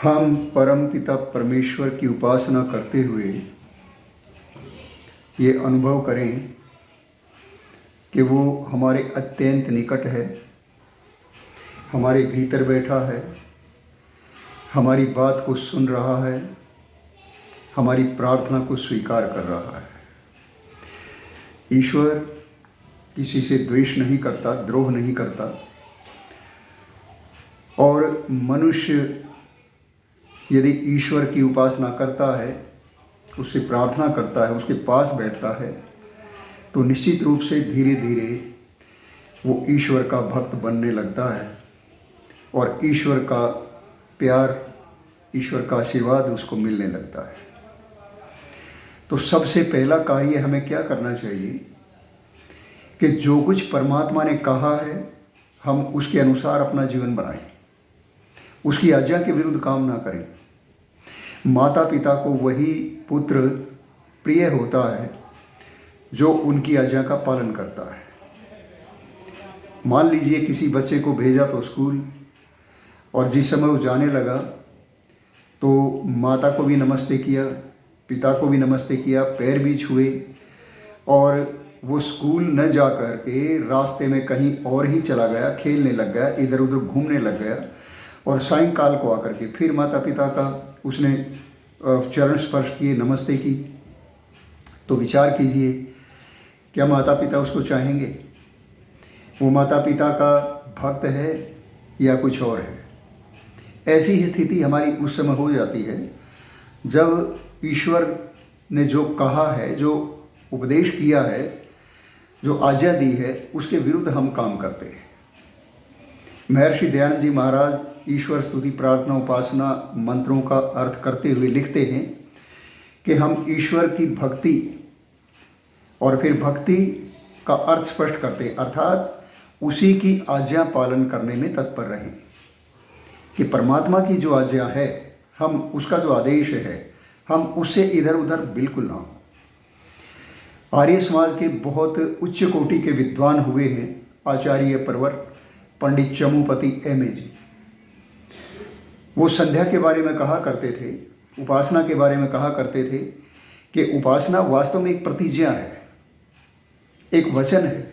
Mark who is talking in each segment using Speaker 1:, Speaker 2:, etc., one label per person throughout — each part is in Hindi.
Speaker 1: हम परम पिता परमेश्वर की उपासना करते हुए ये अनुभव करें कि वो हमारे अत्यंत निकट है, हमारे भीतर बैठा है, हमारी बात को सुन रहा है, हमारी प्रार्थना को स्वीकार कर रहा है। ईश्वर किसी से द्वेष नहीं करता, द्रोह नहीं करता, और मनुष्य यदि ईश्वर की उपासना करता है, उससे प्रार्थना करता है, उसके पास बैठता है, तो निश्चित रूप से धीरे धीरे वो ईश्वर का भक्त बनने लगता है और ईश्वर का प्यार, ईश्वर का आशीर्वाद उसको मिलने लगता है। तो सबसे पहला कार्य हमें क्या करना चाहिए कि जो कुछ परमात्मा ने कहा है हम उसके अनुसार अपना जीवन बनाएं, उसकी आज्ञा के विरुद्ध काम ना करें। माता पिता को वही पुत्र प्रिय होता है जो उनकी आज्ञा का पालन करता है। मान लीजिए किसी बच्चे को भेजा तो स्कूल, और जिस समय वो जाने लगा तो माता को भी नमस्ते किया, पिता को भी नमस्ते किया, पैर भी छुए, और वो स्कूल न जा कर के रास्ते में कहीं और ही चला गया, खेलने लग गया, इधर उधर घूमने लग गया, और सायंकाल को आकर के फिर माता पिता का उसने चरण स्पर्श किए, नमस्ते की। तो विचार कीजिए, क्या माता पिता उसको चाहेंगे? वो माता पिता का भक्त है या कुछ और है? ऐसी ही स्थिति हमारी उस समय हो जाती है जब ईश्वर ने जो कहा है, जो उपदेश किया है, जो आज्ञा दी है, उसके विरुद्ध हम काम करते हैं। महर्षि दयानंद जी महाराज ईश्वर स्तुति प्रार्थना उपासना मंत्रों का अर्थ करते हुए लिखते हैं कि हम ईश्वर की भक्ति और फिर भक्ति का अर्थ स्पष्ट करते हैं, अर्थात उसी की आज्ञा पालन करने में तत्पर रहें कि परमात्मा की जो आज्ञा है, हम उसका जो आदेश है, हम उससे इधर उधर बिल्कुल ना हो। आर्य समाज के बहुत उच्च कोटि के विद्वान हुए हैं आचार्य परवर पंडित चमुपति एम.ए. जी। वो संध्या के बारे में कहा करते थे, उपासना के बारे में कहा करते थे कि उपासना वास्तव में एक प्रतिज्ञा है, एक वचन है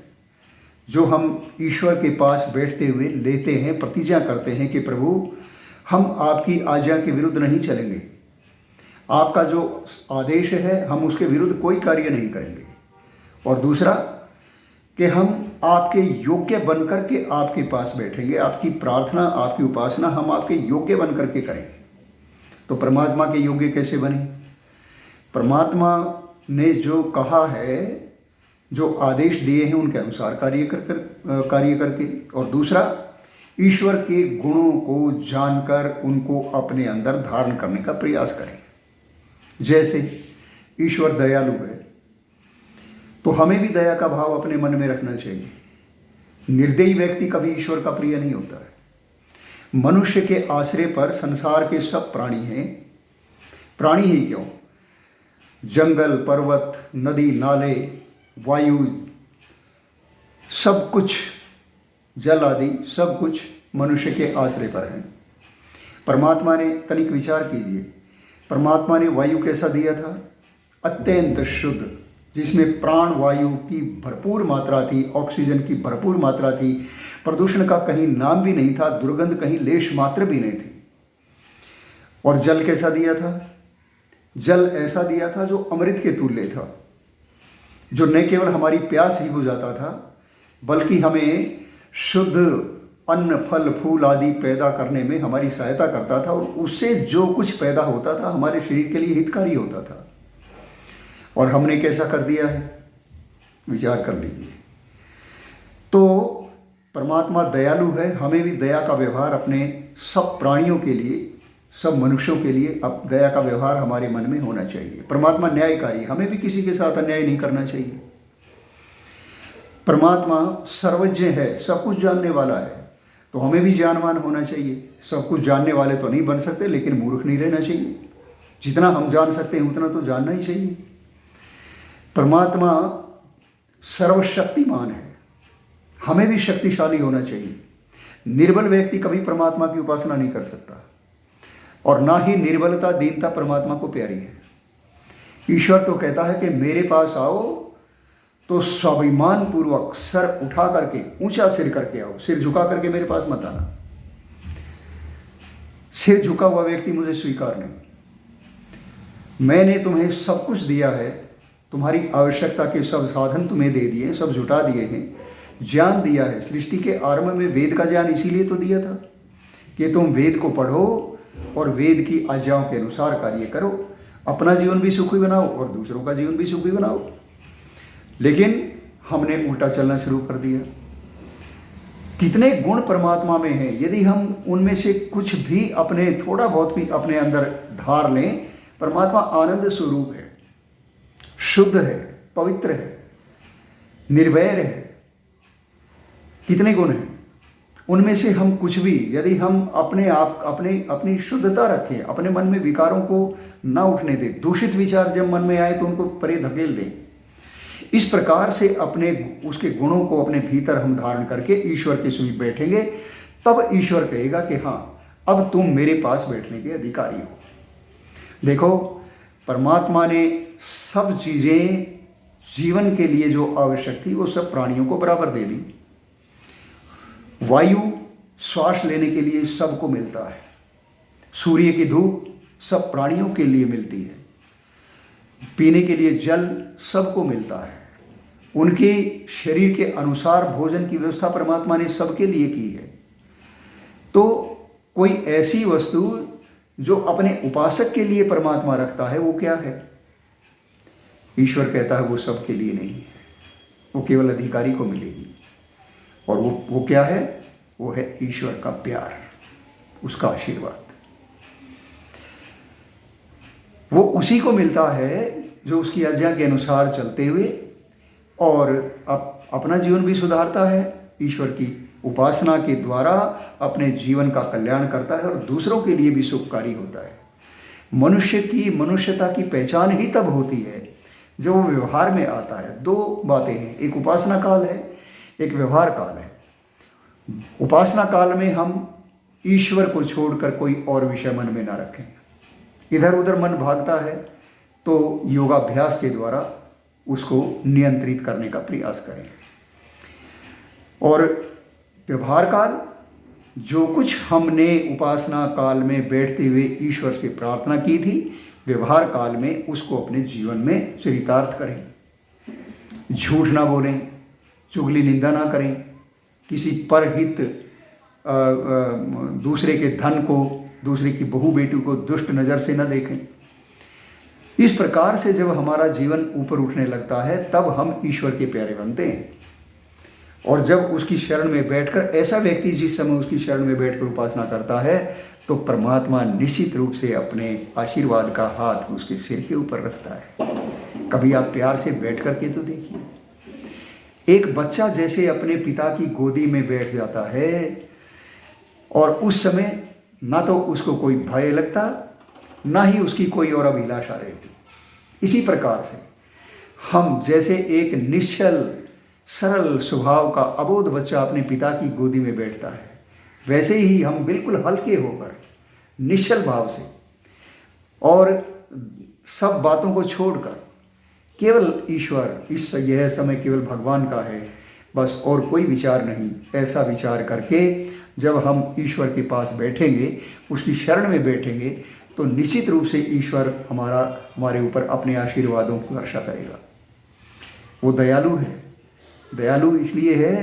Speaker 1: जो हम ईश्वर के पास बैठते हुए लेते हैं, प्रतिज्ञा करते हैं कि प्रभु हम आपकी आज्ञा के विरुद्ध नहीं चलेंगे, आपका जो आदेश है हम उसके विरुद्ध कोई कार्य नहीं करेंगे, और दूसरा कि हम आपके योग्य बनकर के आपके पास बैठेंगे, आपकी प्रार्थना आपकी उपासना हम आपके योग्य बनकर के करेंगे। तो परमात्मा के योग्य कैसे बने? परमात्मा ने जो कहा है, जो आदेश दिए हैं, उनके अनुसार कार्य करके, और दूसरा ईश्वर के गुणों को जानकर उनको अपने अंदर धारण करने का प्रयास करें। जैसे ईश्वर दयालु है तो हमें भी दया का भाव अपने मन में रखना चाहिए। निर्दयी व्यक्ति कभी ईश्वर का प्रिय नहीं होता है। मनुष्य के आश्रय पर संसार के सब प्राणी हैं। प्राणी ही क्यों, जंगल, पर्वत, नदी, नाले, वायु, सब कुछ, जल आदि सब कुछ मनुष्य के आश्रय पर हैं। परमात्मा ने, तनिक विचार कीजिए, परमात्मा ने वायु कैसा दिया था? अत्यंत शुद्ध, जिसमें प्राण वायु की भरपूर मात्रा थी, ऑक्सीजन की भरपूर मात्रा थी, प्रदूषण का कहीं नाम भी नहीं था, दुर्गंध कहीं लेश मात्र भी नहीं थी। और जल कैसा दिया था? जल ऐसा दिया था जो अमृत के तुल्य था, जो न केवल हमारी प्यास ही बुझाता था बल्कि हमें शुद्ध अन्न, फल, फूल आदि पैदा करने में हमारी सहायता करता था, और उससे जो कुछ पैदा होता था हमारे शरीर के लिए हितकारी होता था। और हमने कैसा कर दिया है? विचार कर लीजिए। तो परमात्मा दयालु है, हमें भी दया का व्यवहार अपने सब प्राणियों के लिए, सब मनुष्यों के लिए अब दया का व्यवहार हमारे मन में होना चाहिए। परमात्मा न्यायकारी, हमें भी किसी के साथ अन्याय नहीं करना चाहिए। परमात्मा सर्वज्ञ है, सब कुछ जानने वाला है, तो हमें भी ज्ञानवान होना चाहिए। सब कुछ जानने वाले तो नहीं बन सकते, लेकिन मूर्ख नहीं रहना चाहिए। जितना हम जान सकते हैं उतना तो जानना ही चाहिए। परमात्मा सर्वशक्तिमान है, हमें भी शक्तिशाली होना चाहिए। निर्बल व्यक्ति कभी परमात्मा की उपासना नहीं कर सकता। और ना ही निर्बलता दीनता परमात्मा को प्यारी है। ईश्वर तो कहता है कि मेरे पास आओ तो स्वाभिमान पूर्वक सर उठा करके, ऊंचा सिर करके आओ, सिर झुका करके मेरे पास मत आना। सिर झुका हुआ व्यक्ति मुझे स्वीकार नहीं। मैंने तुम्हें सब कुछ दिया है, तुम्हारी आवश्यकता के सब साधन तुम्हें दे दिए, सब जुटा दिए हैं, ज्ञान दिया है। सृष्टि के आरंभ में वेद का ज्ञान इसीलिए तो दिया था कि तुम वेद को पढ़ो और वेद की आज्ञाओं के अनुसार कार्य करो, अपना जीवन भी सुखी बनाओ और दूसरों का जीवन भी सुखी बनाओ। लेकिन हमने उल्टा चलना शुरू कर दिया। कितने गुण परमात्मा में हैं, यदि हम उनमें से कुछ भी अपने, थोड़ा बहुत भी अपने अंदर धार लें, परमात्मा आनंद स्वरूप है, शुद्ध है, पवित्र है, निर्वैर है। कितने गुण हैं, उनमें से हम कुछ भी यदि हम अपने आप अपनी शुद्धता रखें, अपने मन में विकारों को ना उठने दें, दूषित विचार जब मन में आए तो उनको परे धकेल दें, इस प्रकार से अपने उसके गुणों को अपने भीतर हम धारण करके ईश्वर के समीप बैठेंगे, तब ईश्वर कहेगा कि हाँ, अब तुम मेरे पास बैठने के अधिकारी हो। देखो, परमात्मा ने सब चीज़ें जीवन के लिए जो आवश्यक थी वो सब प्राणियों को बराबर दे दी। वायु श्वास लेने के लिए सबको मिलता है, सूर्य की धूप सब प्राणियों के लिए मिलती है, पीने के लिए जल सबको मिलता है, उनके शरीर के अनुसार भोजन की व्यवस्था परमात्मा ने सबके लिए की है। तो कोई ऐसी वस्तु जो अपने उपासक के लिए परमात्मा रखता है वो क्या है? ईश्वर कहता है वो सबके लिए नहीं है, वो केवल अधिकारी को मिलेगी। और वो क्या है? वो है ईश्वर का प्यार, उसका आशीर्वाद। वो उसी को मिलता है जो उसकी आज्ञा के अनुसार चलते हुए और अपना जीवन भी सुधारता है, ईश्वर की उपासना के द्वारा अपने जीवन का कल्याण करता है और दूसरों के लिए भी शुभकारी होता है। मनुष्य की मनुष्यता की पहचान ही तब होती है जब वो व्यवहार में आता है। दो बातें हैं, एक उपासना काल है, एक व्यवहार काल है। उपासना काल में हम ईश्वर को छोड़कर कोई और विषय मन में ना रखें। इधर उधर मन भागता है तो योगाभ्यास के द्वारा उसको नियंत्रित करने का प्रयास करें। और व्यवहार काल, जो कुछ हमने उपासना काल में बैठते हुए ईश्वर से प्रार्थना की थी, व्यवहार काल में उसको अपने जीवन में चरितार्थ करें। झूठ ना बोलें, चुगली निंदा ना करें, किसी परहित दूसरे के धन को, दूसरे की बहू बेटी को दुष्ट नज़र से न देखें। इस प्रकार से जब हमारा जीवन ऊपर उठने लगता है तब हम ईश्वर के प्यारे बनते हैं। और जब उसकी शरण में बैठकर, ऐसा व्यक्ति जिस समय उसकी शरण में बैठकर उपासना करता है तो परमात्मा निश्चित रूप से अपने आशीर्वाद का हाथ उसके सिर के ऊपर रखता है। कभी आप प्यार से बैठ करके तो देखिए, एक बच्चा जैसे अपने पिता की गोदी में बैठ जाता है और उस समय ना तो उसको कोई भय लगता, ना ही उसकी कोई और अभिलाषा रहती। इसी प्रकार से हम जैसे एक निश्चल सरल स्वभाव का अबोध बच्चा अपने पिता की गोदी में बैठता है, वैसे ही हम बिल्कुल हल्के होकर निश्चल भाव से और सब बातों को छोड़कर केवल ईश्वर, यह समय केवल भगवान का है, बस और कोई विचार नहीं, ऐसा विचार करके जब हम ईश्वर के पास बैठेंगे, उसकी शरण में बैठेंगे, तो निश्चित रूप से ईश्वर हमारे ऊपर अपने आशीर्वादों की वर्षा करेगा। वो दयालु है। दयालु इसलिए है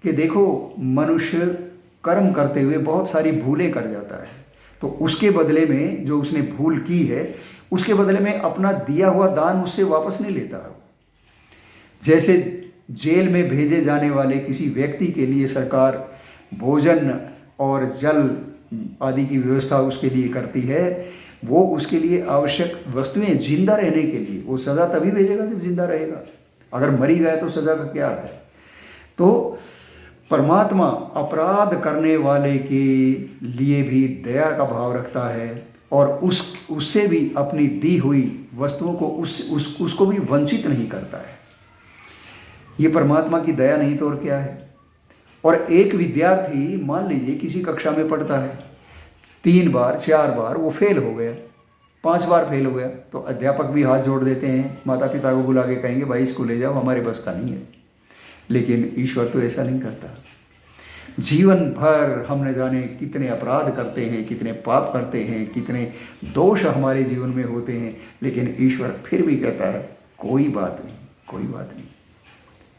Speaker 1: कि देखो, मनुष्य कर्म करते हुए बहुत सारी भूलें कर जाता है, तो उसके बदले में जो उसने भूल की है, उसके बदले में अपना दिया हुआ दान उससे वापस नहीं लेता है। जैसे जेल में भेजे जाने वाले किसी व्यक्ति के लिए सरकार भोजन और जल आदि की व्यवस्था उसके लिए करती है, वो उसके लिए आवश्यक वस्तुएं जिंदा रहने के लिए, वो सज़ा तभी भेजेगा जब जिंदा रहेगा। अगर मरी गया तो सज़ा का क्या अर्थ है? तो परमात्मा अपराध करने वाले के लिए भी दया का भाव रखता है और उससे भी अपनी दी हुई वस्तुओं को उसको भी वंचित नहीं करता है। ये परमात्मा की दया नहीं तो और क्या है? और एक विद्यार्थी मान लीजिए किसी कक्षा में पढ़ता है, 3 बार 4 बार वो फेल हो गया, 5 बार फेल हो गया, तो अध्यापक भी हाथ जोड़ देते हैं, माता पिता को बुला के कहेंगे भाई इसको ले जाओ, हमारे बस का नहीं है। लेकिन ईश्वर तो ऐसा नहीं करता। जीवन भर हम न जाने कितने अपराध करते हैं, कितने पाप करते हैं, कितने दोष हमारे जीवन में होते हैं, लेकिन ईश्वर फिर भी कहता है कोई बात नहीं, कोई बात नहीं,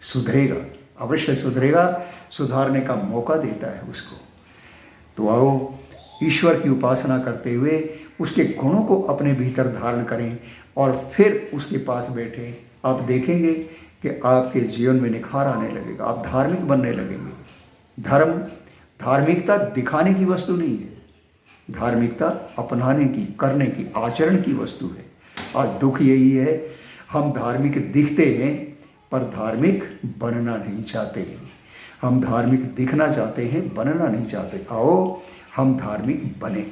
Speaker 1: सुधरेगा, अवश्य सुधरेगा, सुधारने का मौका देता है उसको। तो आओ ईश्वर की उपासना करते हुए उसके गुणों को अपने भीतर धारण करें और फिर उसके पास बैठे। आप देखेंगे कि आपके जीवन में निखार आने लगेगा, आप धार्मिक बनने लगेंगे। धार्मिकता दिखाने की वस्तु नहीं है, धार्मिकता अपनाने की, करने की, आचरण की वस्तु है। और दुख यही है, हम धार्मिक दिखते हैं पर धार्मिक बनना नहीं चाहते हैं। हम धार्मिक दिखना चाहते हैं, बनना नहीं चाहते। आओ हम धार्मिक बने।